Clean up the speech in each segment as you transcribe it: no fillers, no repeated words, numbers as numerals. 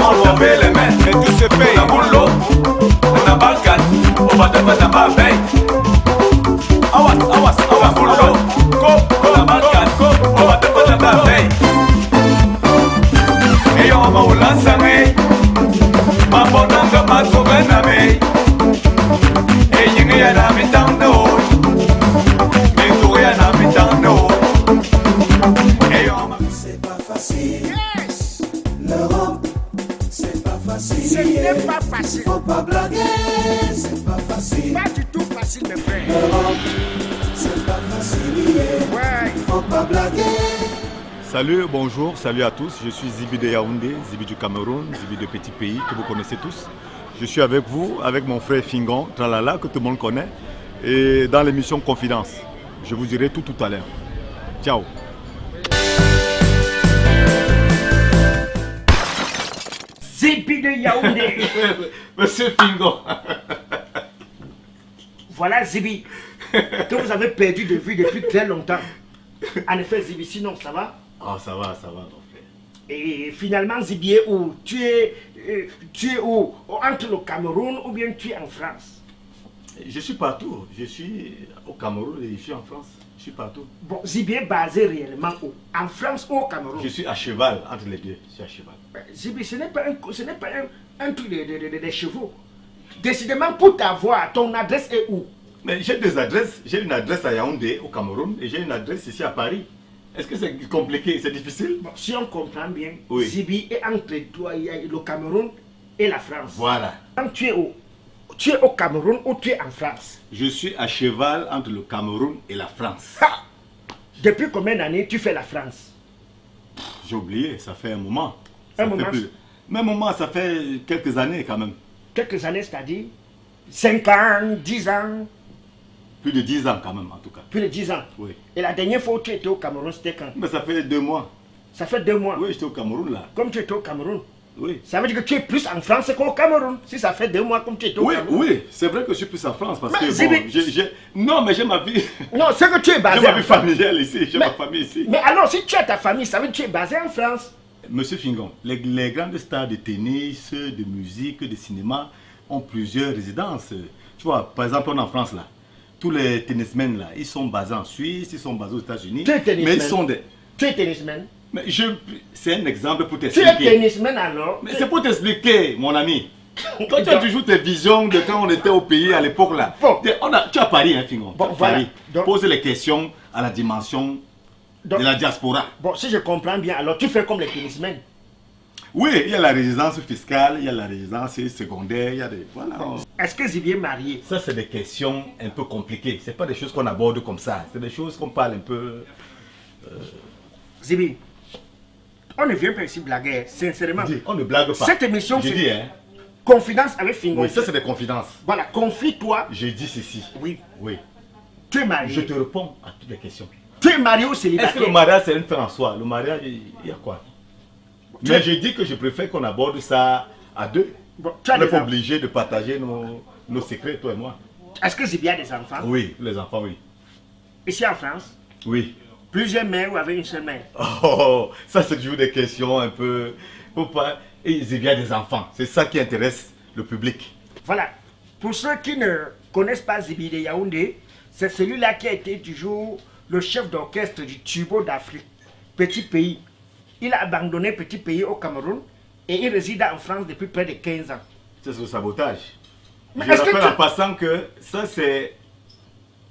on doit payer les mains. Et tout se paye. On a boulot, on a balkan, on va devoir la main veille. Awas, on a boulot, on a balkan, on va devoir la main veille. Et on va au lancer, ma bonne ma souvenir. Et il y a la mitando, mais tout y a la mitando. C'est pas facile. Yes. L'Europe, c'est pas facile. Ce n'est pas facile. Faut pas blaguer, c'est pas facile. Pas du tout facile, mes frères. L'Europe, c'est pas facile. Ouais. Faut pas blaguer. Salut, bonjour, salut à tous. Je suis Zibi de Yaoundé, Zibi du Cameroun, Zibi de Petit Pays que vous connaissez tous. Je suis avec vous, avec mon frère Fingon, Tralala, que tout le monde connaît, et dans l'émission Confidence. Je vous dirai tout à l'heure. Ciao. Zibi de Yaoundé. Monsieur Fingon. Voilà Zibi, que vous avez perdu de vue depuis très longtemps. En effet, Zibi, sinon ça va? Ah, ça va, mon frère. Et finalement, Zibi est où? Tu es où? Entre le Cameroun ou bien tu es en France? Je suis partout. Je suis au Cameroun et je suis en France. Je suis partout. Bon, Zibi est basé réellement où? En France ou au Cameroun? Je suis à cheval entre les deux. Je suis à cheval. Zibi, ce n'est pas un truc des chevaux. Décidément, pour t'avoir, ton adresse est où? Mais j'ai deux adresses. J'ai une adresse à Yaoundé, au Cameroun, et j'ai une adresse ici à Paris. Est-ce que c'est compliqué? C'est difficile? Bon, si on comprend bien, oui. Zibi est entre toi, le Cameroun et la France. Voilà. Donc tu es où? Tu es au Cameroun ou tu es en France? Je suis à cheval entre le Cameroun et la France. Ha! Depuis combien d'années tu fais la France? J'ai oublié, ça fait un moment. Un moment? Même moment, ça fait quelques années quand même. Quelques années, c'est-à-dire 5 ans, 10 ans? Plus de 10 ans quand même, en tout cas. Plus de 10 ans? Oui. Et la dernière fois où tu étais au Cameroun, c'était quand? Mais ça fait 2 mois. Ça fait 2 mois? Oui, j'étais au Cameroun là. Comme tu étais au Cameroun? Oui. Ça veut dire que tu es plus en France qu'au Cameroun. Si ça fait 2 mois comme tu étais au Cameroun. Oui, c'est vrai que je suis plus en France parce mais que bon, non, mais j'ai ma vie. Non, c'est que tu es basé. J'ai ma vie familiale ici, j'ai ma famille ici. Mais alors, si tu as ta famille, ça veut dire que tu es basé en France. Monsieur Fingon, les grandes stars de tennis, de musique, de cinéma ont plusieurs résidences. Tu vois, par exemple, en France là, tous les tennismen là, ils sont basés en Suisse, ils sont basés aux États-Unis. Tu es tennisman. Mais ils sont des. Tu es tennisman. Mais c'est un exemple pour Tu t'expliquer. es tennisman alors. Mais c'est pour t'expliquer, mon ami. Toi, tu as toujours tes visions de quand on était au pays à l'époque là. Bon. Tu as Paris, hein, Fingon. Bon, voilà. Paris. Donc, pose les questions à la dimension de la diaspora. Bon, si je comprends bien, alors tu fais comme les tennismen. Oui, il y a la résidence fiscale, il y a la résidence secondaire, il y a des... Voilà. Est-ce que Zibi est marié? Ça, c'est des questions un peu compliquées. Ce n'est pas des choses qu'on aborde comme ça. C'est des choses qu'on parle un peu... Zibi, on ne vient pas ici blaguer, sincèrement. On ne blague pas. Cette émission, j'ai dit, hein. Confidence avec Fingon. Oui, ça, c'est des confidences. Voilà, confie-toi. J'ai dit ceci. Oui. Oui. Tu es marié. Je te réponds à toutes les questions. Tu es marié ou célibataire? Est-ce que le mariage, c'est une fin en soi? Le mariage, il y a quoi? Mais je dis que je préfère qu'on aborde ça à deux. Bon, on n'est pas obligé de partager nos secrets, toi et moi. Est-ce que Zibi a des enfants? Oui, les enfants, oui. Ici en France? Oui. Plusieurs mères ou avec une seule mère? Oh, ça c'est toujours des questions un peu... Et Zibi a des enfants, c'est ça qui intéresse le public. Voilà. Pour ceux qui ne connaissent pas Zibi de Yaoundé, c'est celui-là qui a été toujours le chef d'orchestre du Tubo d'Afrique, Petit Pays. Il a abandonné Petit Pays au Cameroun et il réside en France depuis près de 15 ans. C'est ce sabotage. Mais je rappelle en passant que ça c'est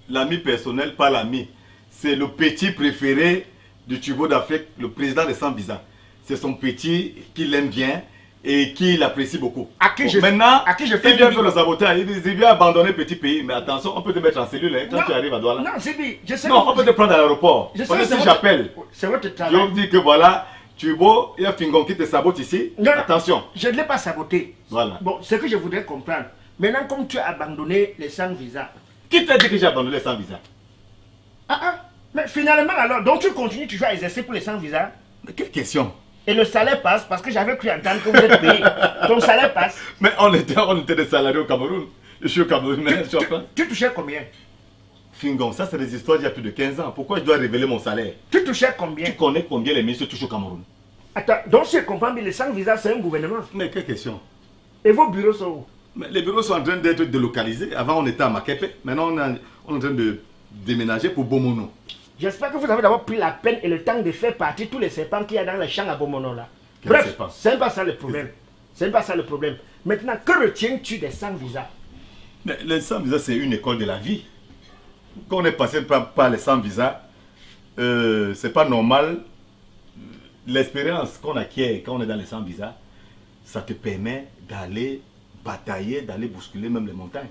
l'ami personnel, pas l'ami. C'est le petit préféré du Tubo d'Afrique, le président de Sans Visa. C'est son petit qui l'aime bien et qui l'apprécie beaucoup. Maintenant, il vient faire le sabotage. Il dit, Zibi a abandonné Petit Pays. Mais attention, on peut te mettre en cellule hein, quand tu arrives à Douala. Non, Zibi, je sais. Non, on peut te prendre à l'aéroport. Si j'appelle, c'est votre travail. je dis que voilà, Tubo, il y a Fingon qui te sabote ici. Non, attention. Je ne l'ai pas saboté. Voilà. Bon, ce que je voudrais comprendre. Maintenant, comme tu as abandonné les sans visa. Qui t'a dit que j'ai abandonné les sans visa? Mais finalement, alors, donc tu continues toujours à exercer pour les sans visa? Mais quelle question? Et le salaire passe parce que j'avais cru entendre que vous êtes payé. Ton salaire passe. Mais on était des salariés au Cameroun. Je suis au Cameroun, mais tu touchais combien? Fingon, ça c'est des histoires d'il y a plus de 15 ans. Pourquoi je dois révéler mon salaire? Tu touchais combien? Tu connais combien les ministres touchent au Cameroun? Attends, donc si je comprends bien, le sans visa, c'est un gouvernement. Mais quelle question? Et vos bureaux sont où? Mais les bureaux sont en train d'être délocalisés. Avant, on était à Makepe. Maintenant, on est en train de déménager pour Bomono. J'espère que vous avez d'abord pris la peine et le temps de faire partir tous les serpents qu'il y a dans les champs à Bomono là. Quel Bref, serpent? c'est pas ça le problème. C'est pas ça le problème. Maintenant, que retiens-tu des sans visa? Mais les sans-visa, c'est une école de la vie. Quand on est passé par les sans-visa, c'est pas normal. L'expérience qu'on acquiert quand on est dans les sans-visa, ça te permet d'aller batailler, d'aller bousculer même les montagnes.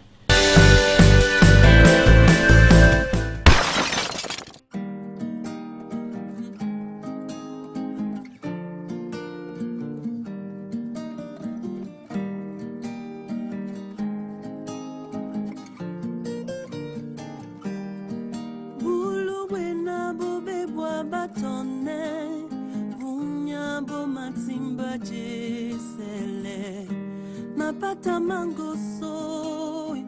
Mapata mango soy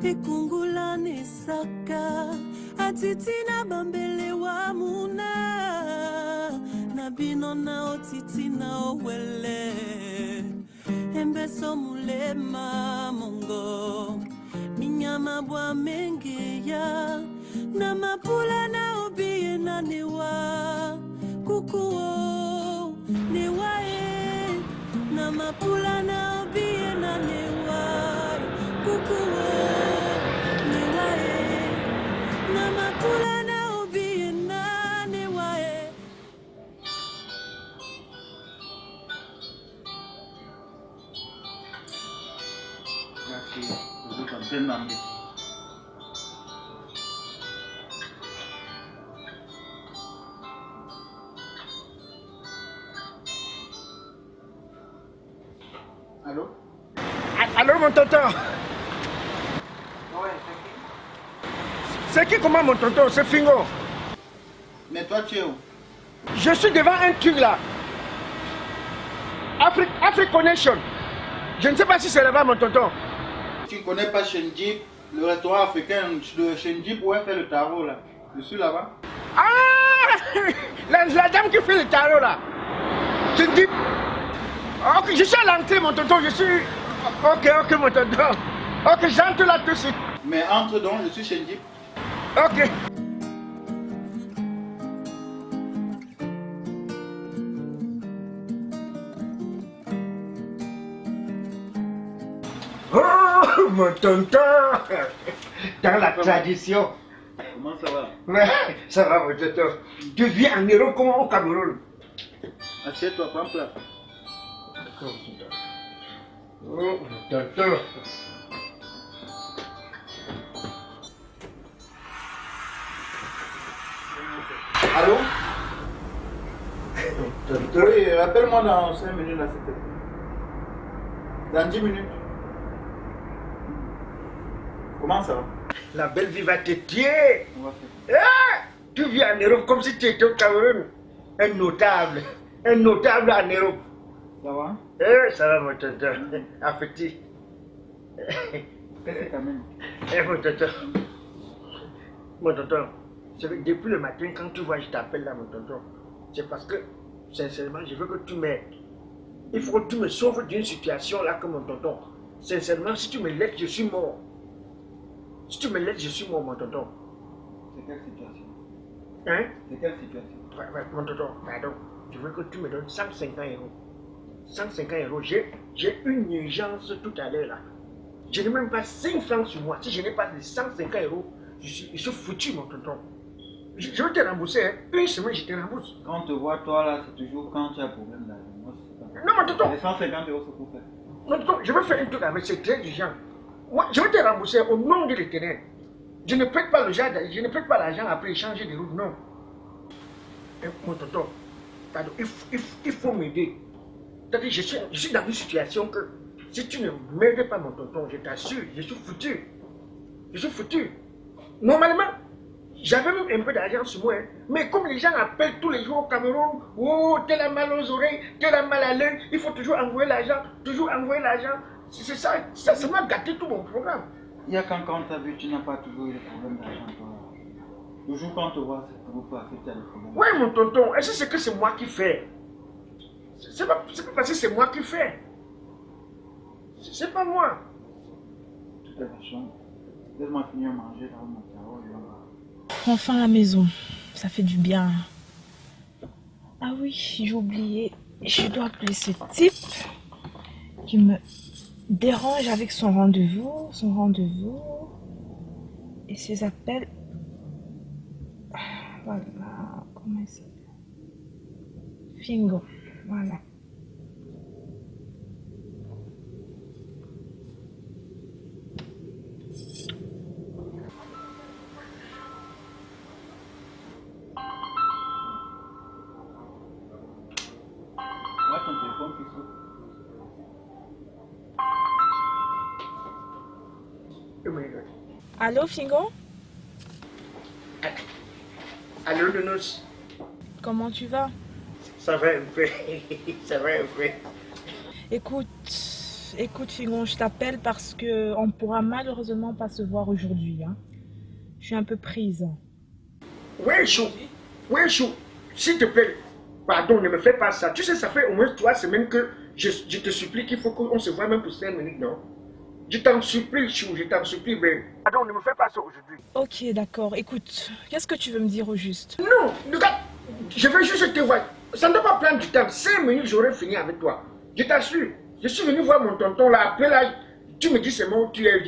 ekungula nesaka atitina bambele wa muna nabino na otiti na owele embeso mulema mongo minyama bwa mengeya na mapula na obiye na newa kukuo newae na mapula na obiye na newa kukuo newae na mapula na obiye na newae. Merci, vous êtes en pleine ambiance. Allô? Allô, mon tonton? Ouais, C'est qui comment, mon tonton? C'est Fingo. mais toi tu es où? Je suis devant un truc là. Afrique Connection. Je ne sais pas si c'est là-bas, mon tonton. Tu ne connais pas Shenjip, le restaurant africain de Shenjip où elle fait le tarot là? Je suis là-bas. Ah la dame qui fait le tarot là. Tu dis. Ok, je suis à l'entrée, mon tonton. Je suis. Ok, mon tonton. Ok, j'entre là tout de suite. Mais entre donc, je suis Shenjip. Ok. Oh, mon tonton. Dans la tradition. Comment ça va? Ouais, ça va, mon tonton. Tu vis en Europe comme au Cameroun. Assieds-toi, prends place. Oh, mon tonton. Allô? Tonton. Oui, rappelle-moi dans 5 minutes là, s'il te plaît. Dans 10 minutes. Comment ça va? La belle vie va te tuer. On va faire. Ah, tu vis en Europe comme si tu étais au Cameroun. Un notable en Europe. Ça va? Ça va, mon tonton. Appétit. Qu'est-ce que t'amènes? Mon tonton. Mon tonton, depuis le matin, quand tu vois, je t'appelle là, mon tonton. C'est parce que, sincèrement, je veux que tu m'aides. Il faut que tu me sauves d'une situation là, comme mon tonton. Sincèrement, si tu me laisses, je suis mort. Si tu me laisses, je suis mort, mon tonton. C'est quelle situation? Hein? C'est quelle situation? Ouais, mon tonton, pardon. Je veux que tu me donnes 150 euros. 150 euros. J'ai une urgence tout à l'heure là. Je n'ai même pas 5 francs sur moi. Si je n'ai pas les 150 euros, je suis foutu, mon tonton. Je vais te rembourser. Hein. Une semaine, je te rembourse. Quand on te voit toi là, c'est toujours quand tu as un problème d'argent. Moi, c'est pas. Non, mon tonton. Les 150 euros, c'est pour faire. Non, tonton, je vais faire un truc avec, c'est très urgent. Moi, je vais te rembourser au nom de l'Éternel. Je ne prête pas l'argent après échanger de route, non. Et mon tonton, pardon, il faut m'aider. C'est-à-dire, je suis dans une situation que si tu ne m'aides pas, mon tonton, je t'assure, je suis foutu. Je suis foutu. Normalement, j'avais même un peu d'argent sur moi, hein. Mais comme les gens appellent tous les jours au Cameroun, oh, tel a mal aux oreilles, tel a mal à l'œil, il faut toujours envoyer l'argent, toujours envoyer l'argent. C'est ça m'a gâté tout mon programme. Il y a quand on t'a vu, tu n'as pas toujours eu des problèmes d'argent, toi. Toujours quand on te voit, c'est toujours pas que tu as des problèmes. Oui, mon tonton, est-ce que c'est moi qui fais? C'est pas parce que c'est moi qui fais. C'est pas moi. De toute façon, laisse-moi finir à manger dans mon tarot. Enfin la maison, ça fait du bien. Ah oui, j'ai oublié, je dois appeler ce type qui me dérange avec son rendez-vous et ses appels. Voilà, comment il s'appelle? Fingo, voilà. Là, ton téléphone qui saute. Allô Fingo? Allô, Nounours? Comment tu vas? Ça va un peu. Ça va un peu. Écoute Fingon, je t'appelle parce que on pourra malheureusement pas se voir aujourd'hui, hein. Je suis un peu prise. Ouais, chou. S'il te plaît. Pardon, ne me fais pas ça. Tu sais, ça fait au moins 3 semaines que je te supplie qu'il faut qu'on se voit même pour 5 minutes, non? Je t'en supplie, chou, je t'en supplie, mais... Pardon, ne me fais pas ça aujourd'hui. Ok, d'accord. Écoute, qu'est-ce que tu veux me dire au juste? Non, regarde, je veux juste te voir. Ça ne doit pas prendre du temps. 5 minutes, j'aurai fini avec toi. Je t'assure. Je suis venu voir mon tonton là. Après là, tu me dis c'est bon, je viens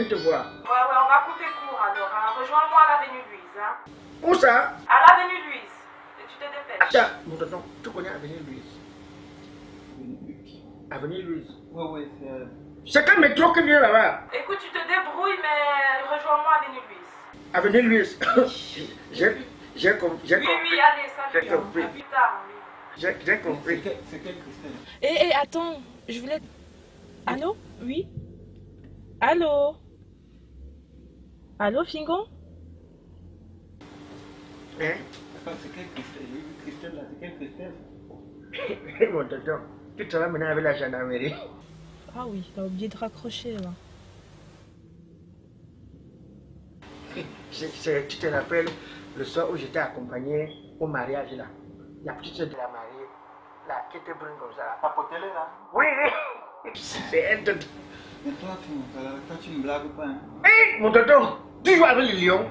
te voir. Ouais, on va couper court alors. Hein. Rejoins-moi à l'avenue Louise. Hein. Où ça? À l'avenue Louise. Et tu te dépêches. Attends, mon tonton, tu connais Avenue Louise? Avenue Louise. Ouais, c'est... C'est quel métro qui vient là-bas? Écoute, tu te débrouilles, mais rejoins-moi à l'avenue Louise. Avenue Louise. J'ai compris. Oui, allez, salut. J'ai compris. À plus tard. Oui. J'ai compris. C'est quelle Christelle? Attends, je voulais... Allô? Oui? Allô? Allô, Fingo? Hein? Attends, c'est quelle Christelle? J'ai vu Christelle là, c'est quelle Christelle? Mon tonton, tu travailles maintenant avec la gendarmerie. Ah oui, t'as oublié de raccrocher là. Tu te rappelles le soir où j'étais accompagné au mariage là? La petite soeur de la mariée, là, qui était brune comme ça. Là. Ta potelle là? Oui, c'est elle. Mais toi, tu me blagues pas, hein? Hé, mon tonton, tu joues avec les lions?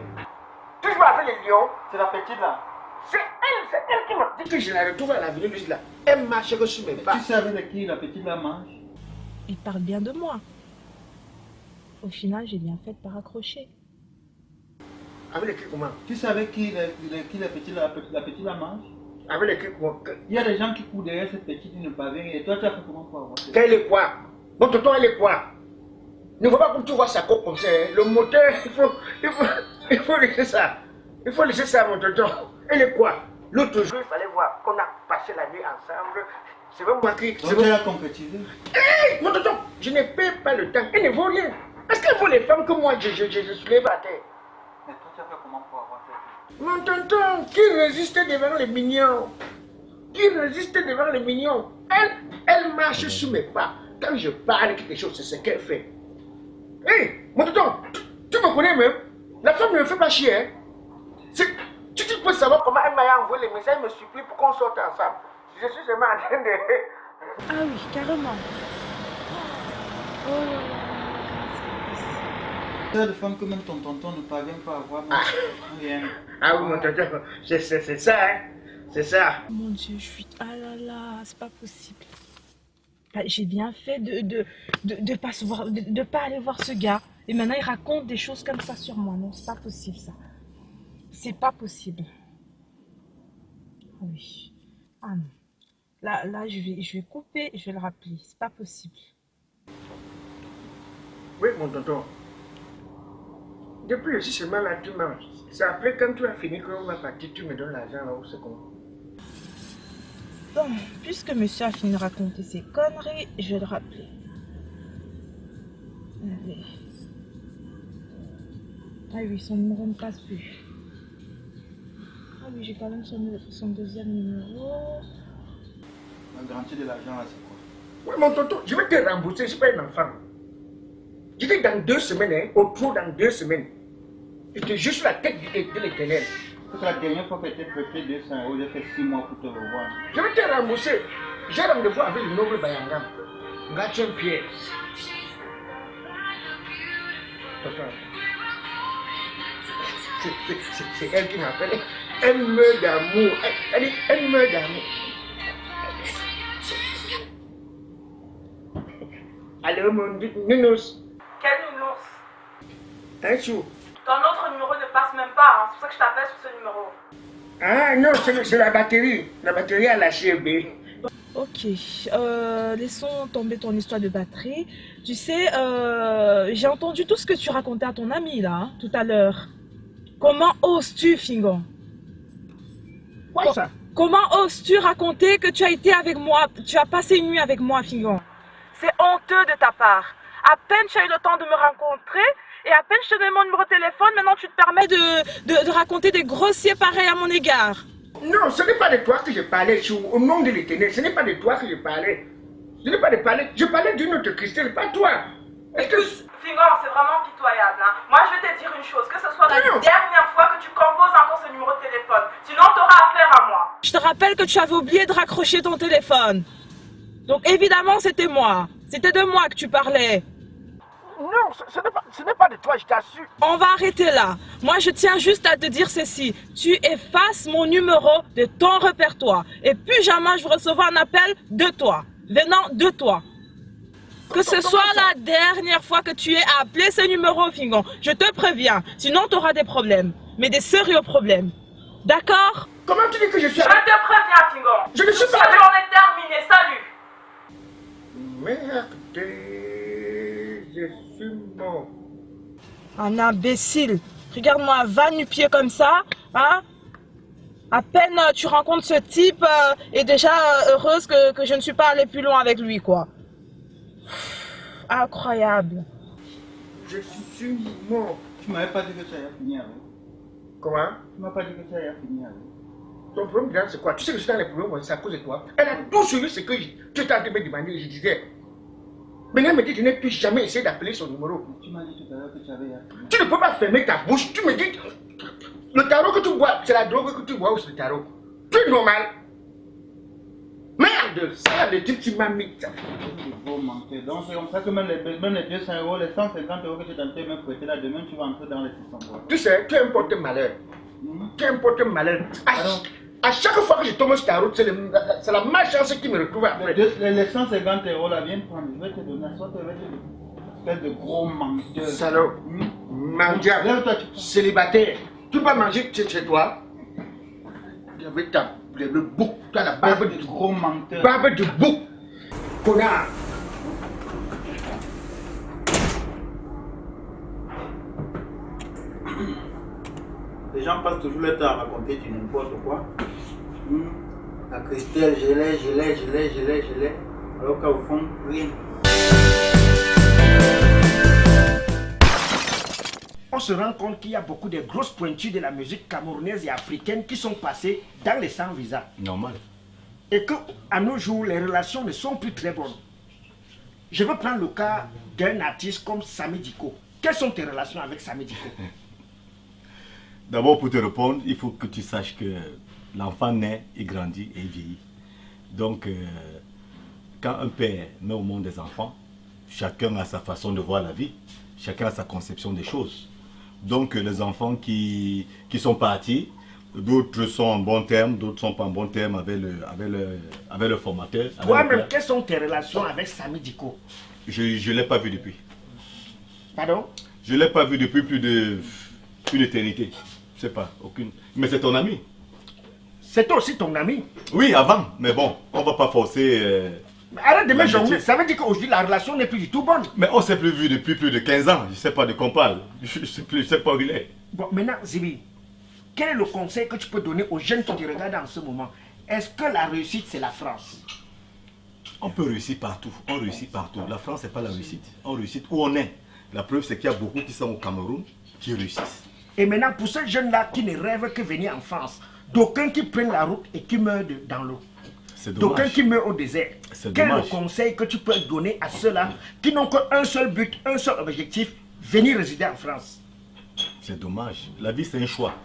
Tu joues avec les lions? C'est la petite là? C'est elle qui m'a dit que je la retrouve à l'avenue Louise là. Elle marche sur mes pas. Tu sais avec qui la petite là mange? Il parle bien de moi. Au final, j'ai bien fait de pas raccrocher. Avec les qui comment? Tu sais avec qui la petite là mange? Avec les qui comment? Il y a des gens qui courent derrière cette petite, ils ne parviennent. Et toi, tu as fait comment pour avoir ça? Elle est quoi? Mon tonton, elle est quoi? Ne faut pas que tu vois sa coque comme ça. Hein. Le moteur, il faut laisser ça. Il faut laisser ça, mon tonton. Elle est quoi? L'autre jour, il fallait voir qu'on a passé la nuit ensemble. C'est pas moi qui... Donc, tu as concrétisé? Hé, mon tonton, je ne perds pas le temps. Elle ne vaut rien. Est-ce qu'elle vaut les femmes que moi, je soulève à terre? Mais toi, tu as fait comment pour avoir ça? Mon tonton, qui résiste devant les mignons? Qui résiste devant les mignons? Elle marche sous mes pas. Quand je parle quelque chose, c'est ce qu'elle fait. Hé, mon tonton, tu me connais même? La femme ne me fait pas chier. Hein? Tu peux savoir comment elle m'a envoyé les messages, elle me supplie pour qu'on sorte ensemble. Je suis seulement en train de... Ah oui, carrément. Oh. Il y a des femmes que même ton tonton ne parvient pas à avoir. Rien. Ah oui, mon tonton, c'est ça, hein? C'est ça. Mon Dieu, je suis... Ah là là, c'est pas possible. Bah, j'ai bien fait de pas se voir, de pas aller voir ce gars. Et maintenant, il raconte des choses comme ça sur moi. Non, c'est pas possible, ça. C'est pas possible. Ah oui. Ah non. Là, je vais couper et je vais le rappeler. C'est pas possible. Oui, mon tonton. Depuis le 6 semaines là, tu m'as... C'est après quand tu as fini qu'on va partir, tu me donnes l'argent là où c'est comment? Bon, puisque monsieur a fini de raconter ses conneries, je vais le rappeler. Allez. Ah oui, son numéro ne passe plus. Ah oui, j'ai quand même son deuxième numéro. La garantie de l'argent là, c'est quoi? Oui, mon tonton, je vais te rembourser, je suis pas un enfant. Je dis dans 2 semaines, hein, au trou dans 2 semaines. Je te jure sur la tête de l'Éternel. Parce que la dernière fois que tu as prêté 200 €, j'ai fait 6 mois pour te revoir. Je vais te rembourser. J'ai rendez-vous avec le noble Bayangam. Gatien Pierre. C'est elle qui m'appelle. Elle meurt d'amour. Elle meurt d'amour. Allô, mon nounours. Quel nounours? Un jour. Ton autre numéro ne passe même pas, hein. C'est pour ça que je t'appelle sur ce numéro. Ah non, c'est la batterie. La batterie a lâché, B. Ok, laissons tomber ton histoire de batterie. Tu sais, j'ai entendu tout ce que tu racontais à ton ami là, hein, tout à l'heure. Comment oses-tu, Fingon? Quoi ça? Comment oses-tu raconter que tu as été avec moi, tu as passé une nuit avec moi, Fingon? C'est honteux de ta part. À peine tu as eu le temps de me rencontrer et à peine je te donne mon numéro de téléphone, maintenant tu te permets de raconter des grossiers pareils à mon égard. Non, ce n'est pas de toi que je parlais, au nom de l'Éternel. Ce n'est pas de toi que je parlais. Ce n'est pas de parler. Je parlais d'une autre Christelle, pas toi. Est-ce que... Fingon, c'est vraiment pitoyable. Hein. Moi, je vais te dire une chose, que ce soit la Non. dernière fois que tu composes encore ce numéro de téléphone. Sinon, tu auras affaire à moi. Je te rappelle que tu avais oublié de raccrocher ton téléphone. Donc, évidemment, c'était moi. C'était de moi que tu parlais. Non, ce n'est pas de toi, je t'assure. On va arrêter là. Moi, je tiens juste à te dire ceci. Tu effaces mon numéro de ton répertoire. Et plus jamais je vais recevoir un appel de toi. Venant de toi. Que ce soit la dernière fois que tu aies appelé ce numéro, Fingon. Je te préviens. Sinon, tu auras des problèmes. Mais des sérieux problèmes. D'accord? Comment tu dis que je suis... Je te préviens, Fingon. Je ne suis pas... Cette journée terminée. Salut. Merde, je suis mort. Un imbécile. Regarde-moi, va nu-pied comme ça. Hein? À peine tu rencontres ce type et déjà heureuse que je ne suis pas allée plus loin avec lui, quoi. Incroyable. Je suis mort. Tu m'avais pas dit que ça allait finir. Hein? Comment? Tu m'as pas dit que ça allait finir. Hein? Ton problème, Diane, c'est quoi? Tu sais que je suis dans les problèmes, c'est à cause de toi. Elle a tout suivi ce que tu étais en train de me demander, je disais. Maintenant, elle me dit que je n'ai plus jamais essayé d'appeler son numéro. Tu m'as dit tout à l'heure que tu avais fini. Tu ne peux pas fermer ta bouche. Tu me dis, le tarot que tu bois, c'est la drogue que tu bois ou c'est le tarot? Tu es normal. Merde, ça, le type, tu m'as mis ça. Gros menteur. Donc c'est comme ça que même les 200 euros, les 150 euros que tu es en train de me prêter là, demain tu vas entrer dans les 600 euros. Tu sais, tu es un porte-malheur. Tu es un porte-malheur. À chaque fois que je tombe sur ta route, c'est la malchance qui me retrouve après. Les 150 euros là, viens prendre. Je vais te donner. Soit tu vas te donner. Espèce de gros menteur. Salaud. Mendiant. Célibataire. Tu vas manger chez toi. Avec le bouc. Tu as la barbe de gros menteur. Barbe de bouc. Connard. Les gens passent toujours le temps à raconter du n'importe quoi. La Christelle, je l'ai. Alors qu'au fond, rien. On se rend compte qu'il y a beaucoup de grosses pointures de la musique camerounaise et africaine qui sont passées dans les sans visa. Normal. Et qu'à nos jours, les relations ne sont plus très bonnes. Je veux prendre le cas d'un artiste comme Samy Diko. Quelles sont tes relations avec Samy Diko? D'abord, pour te répondre, il faut que tu saches que l'enfant naît, il grandit et il vieillit. Donc, quand un père met au monde des enfants, chacun a sa façon de voir la vie, chacun a sa conception des choses. Donc, les enfants qui sont partis, d'autres sont en bon terme, d'autres ne sont pas en bon terme avec le formateur. Toi-même, quelles sont tes relations avec Samy Diko? Je ne l'ai pas vu depuis. Pardon? Je ne l'ai pas vu depuis plus d'une éternité. Je ne sais pas, aucune. Mais c'est ton ami. C'est aussi ton ami? Oui, avant, mais bon, on ne va pas forcer... Arrête de me jongler, ça veut dire qu'aujourd'hui la relation n'est plus du tout bonne. Mais on ne s'est plus vu depuis plus de 15 ans, je ne sais pas de quoi on parle. Je ne sais pas où il est. Bon, maintenant, Zibi, quel est le conseil que tu peux donner aux jeunes qui te regardent en ce moment? Est-ce que la réussite, c'est la France? On peut réussir partout, on réussit partout. La France, ce n'est pas la réussite. On réussit où on est. La preuve, c'est qu'il y a beaucoup qui sont au Cameroun qui réussissent. Et maintenant, pour ces jeunes-là qui ne rêvent que venir en France, d'aucuns qui prennent la route et qui meurent dans l'eau, d'aucuns qui meurent au désert, quel est le conseil que tu peux donner à ceux-là qui n'ont qu'un seul but, un seul objectif, venir résider en France? C'est dommage. La vie, c'est un choix.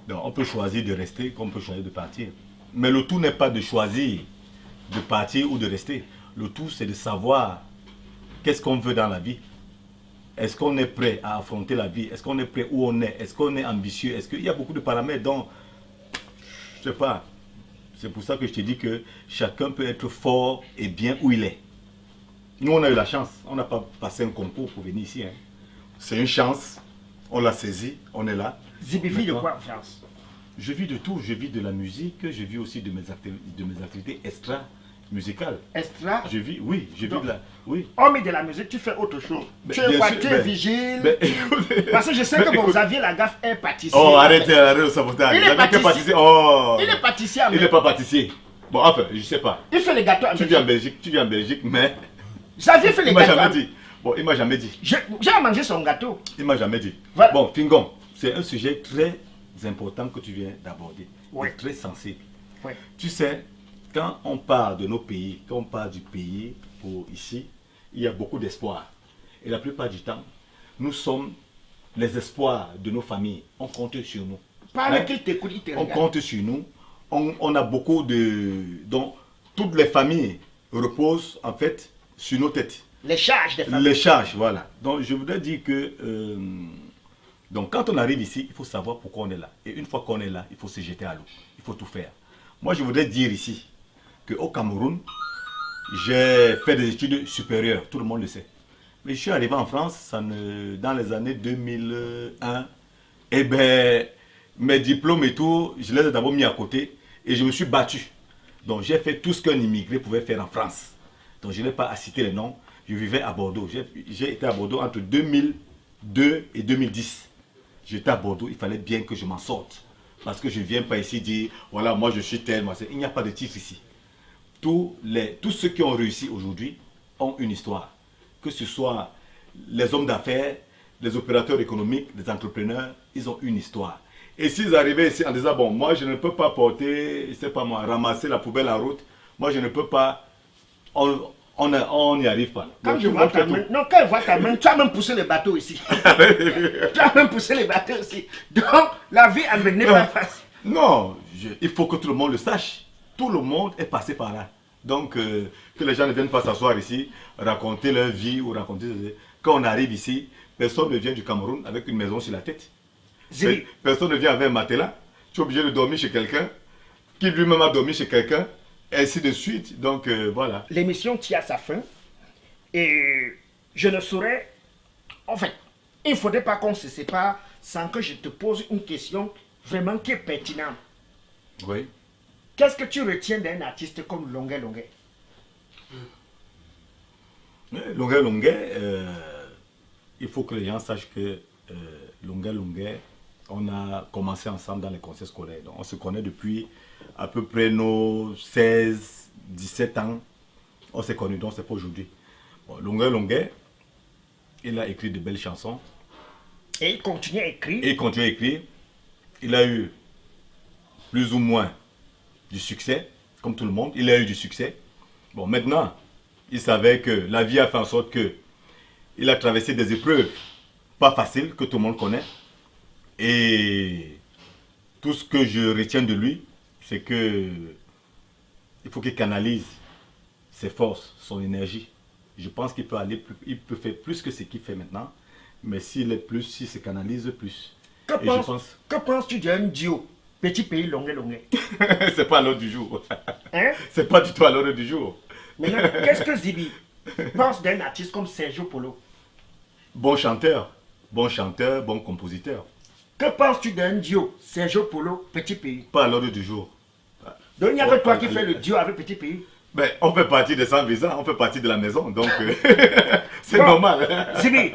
Donc, on peut choisir de rester comme on peut choisir de partir. Mais le tout n'est pas de choisir de partir ou de rester. Le tout, c'est de savoir qu'est-ce qu'on veut dans la vie. Est-ce qu'on est prêt à affronter la vie? Est-ce qu'on est prêt où on est? Est-ce qu'on est ambitieux? Est-ce qu'il y a beaucoup de paramètres dont, je ne sais pas. C'est pour ça que je te dis que chacun peut être fort et bien où il est. Nous, on a eu la chance. On n'a pas passé un concours pour venir ici. Hein. C'est une chance. On l'a saisi. On est là. Zibi vit de quoi en France? Je vis de tout. Je vis de la musique. Je vis aussi de mes activités extra-musicales. Extra? Je vis, oui. Je vis de la... Oui. Hormis de la musique, tu fais autre chose. Tu es bien quoi? sûr, Tu es vigile? écoutez, Parce que je sais que écoute- Xavier Lagaffe est pâtissier. Oh, arrêtez le sabotage. Il est J'avais été pâtissier. pâtissier. Oh. Il est pâtissier. Il n'est pas pâtissier. Bon, enfin, je sais pas. Il fait les gâteaux. Tu vis en Belgique, mais Xavier fait les il m'a gâteaux. jamais dit. Bon, il m'a jamais dit. J'ai mangé son gâteau. Il m'a jamais dit. Voilà. Bon, Fingon, c'est un sujet très important que tu viens d'aborder. Oui. Et très sensible. Oui. Tu sais, quand on parle de nos pays, quand on parle du pays pour ici, il y a beaucoup d'espoir. Et la plupart du temps, nous sommes les espoirs de nos familles. On compte sur nous. Parle Hein? qu'il t'écoute, il te On regarde. compte sur nous. On a beaucoup de... Donc, toutes les familles reposent en fait sur nos têtes. Les charges des familles. Les charges, voilà. Donc, je voudrais dire que... donc, quand on arrive ici, il faut savoir pourquoi on est là. Et une fois qu'on est là, il faut se jeter à l'eau. Il faut tout faire. Moi, je voudrais dire ici qu'au Cameroun, j'ai fait des études supérieures. Tout le monde le sait. Mais je suis arrivé en France dans les années 2001. Et ben, mes diplômes et tout, je les ai d'abord mis à côté. Et je me suis battu. Donc, j'ai fait tout ce qu'un immigré pouvait faire en France. Donc, je n'ai pas à citer les noms. Je vivais à Bordeaux. J'ai été à Bordeaux entre 2002 et 2010. J'étais à Bordeaux, il fallait bien que je m'en sorte. Parce que je ne viens pas ici dire, voilà, moi je suis tel, moi c'est... Il n'y a pas de titre ici. Tous ceux qui ont réussi aujourd'hui ont une histoire. Que ce soit les hommes d'affaires, les opérateurs économiques, les entrepreneurs, ils ont une histoire. Et s'ils arrivaient ici en disant, bon, moi je ne peux pas porter, je sais pas moi, ramasser la poubelle en route, moi je ne peux pas, on n'y arrive pas. Quand Donc, je tout le vois monde ta fait main, tout. non, quand je vois ta main, tu as même poussé le bateau ici. Tu as même poussé le bateau ici. Donc, la vie en n'est pas facile. Non, il faut que tout le monde le sache. Tout le monde est passé par là. Donc, que les gens ne viennent pas s'asseoir ici, raconter leur vie ou raconter... Quand on arrive ici, personne ne vient du Cameroun avec une maison sur la tête. Zibi, Personne ne vient avec un matelas. Tu es obligé de dormir chez quelqu'un, qui lui-même a dormi chez quelqu'un, et ainsi de suite. Donc, voilà. l'émission tire à sa fin. Et je ne saurais... En fait, il ne faudrait pas qu'on se sépare sans que je te pose une question vraiment qui est pertinente. Oui. Qu'est-ce que tu retiens d'un artiste comme Longuet Longuet? Longuet Longuet, il faut que les gens sachent que Longuet Longuet, on a commencé ensemble dans les conseils scolaires. Donc, on se connaît depuis à peu près nos 16, 17 ans. On s'est connus, donc c'est pas aujourd'hui. Bon, Longuet Longuet, il a écrit de belles chansons. Et il continue à écrire. Et il continue à écrire. Il a eu plus ou moins du succès, comme tout le monde. Il a eu du succès. Bon, maintenant, il savait que la vie a fait en sorte que il a traversé des épreuves pas faciles, que tout le monde connaît. Et tout ce que je retiens de lui, c'est que il faut qu'il canalise ses forces, son énergie. Je pense qu'il peut aller plus, il peut faire plus que ce qu'il fait maintenant. Mais s'il est plus, s'il se canalise plus. Que penses-tu d'un duo? Petit pays Longuet Longuet. C'est pas à l'ordre du jour. Hein? C'est pas du tout à l'ordre du jour. Maintenant, qu'est-ce que Zibi pense d'un artiste comme Sergio Polo? Bon chanteur, bon compositeur. Que penses-tu d'un duo Sergio Polo, Petit Pays? Pas à l'ordre du jour. Donc il n'y a que toi qui fais le duo avec Petit Pays. Ben, on fait partie de Sans Visa, on fait partie de la maison, donc c'est Bon, normal. Zibi,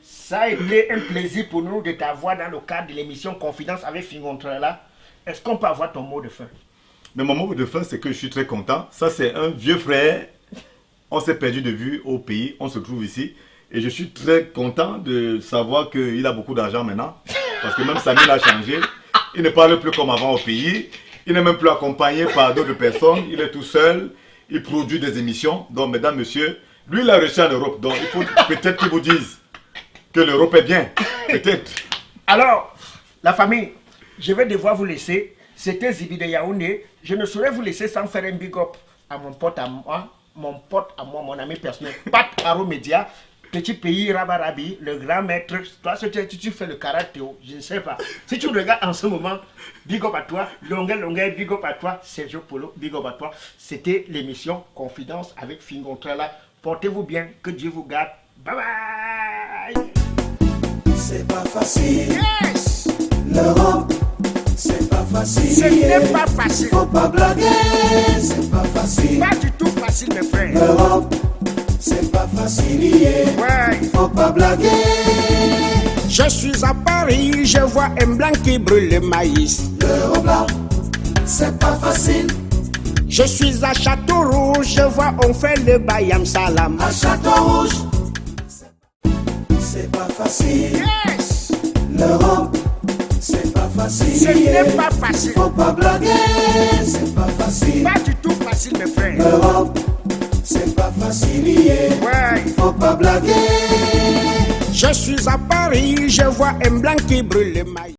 ça a été un plaisir pour nous de t'avoir dans le cadre de l'émission Confidence avec Fingontrella. Est-ce qu'on peut avoir ton mot de fin? Mais mon mot de fin, c'est que je suis très content. Ça, c'est un vieux frère. On s'est perdu de vue au pays, on se trouve ici. Et je suis très content de savoir qu'il a beaucoup d'argent maintenant. Parce que même Samir a changé. Il ne parle plus comme avant au pays. Il n'est même plus accompagné par d'autres personnes. Il est tout seul. Il produit des émissions. Donc, mesdames, messieurs, lui, il a réussi en Europe. Donc, il faut peut-être qu'ils vous disent que l'Europe est bien. Peut-être. Alors, la famille, je vais devoir vous laisser. C'était Zibi de Yaoundé. Je ne saurais vous laisser sans faire un big up à mon pote à moi, mon ami personnel, Pat Aro Media, petit pays Rabarabi, le grand maître. Toi, si tu fais le karaté, je ne sais pas. Si tu regardes en ce moment, big up à toi, longueur, big up à toi, Sergio Polo, big up à toi. C'était l'émission Confidence avec Fingontrella. Portez-vous bien, que Dieu vous garde. Bye bye. C'est pas facile. Yes. L'Europe, c'est pas facile. Ce n'est pas facile. Faut pas blaguer, c'est pas facile. Pas du tout facile, mes frères. L'Europe, c'est pas facile. Ouais. Faut pas blaguer. Je suis à Paris, je vois un blanc qui brûle le maïs. L'Europe là, c'est pas facile. Je suis à Château-Rouge, je vois on fait le bayam salam. À Château-Rouge, c'est pas facile. Yes. L'Europe, c'est pas facile. Ce n'est pas facile. Faut pas blaguer, c'est pas facile. Pas du tout facile, mes frères. L'Europe, c'est pas facile. Ouais. Faut pas blaguer. Je suis à Paris, je vois un blanc qui brûle le maïs.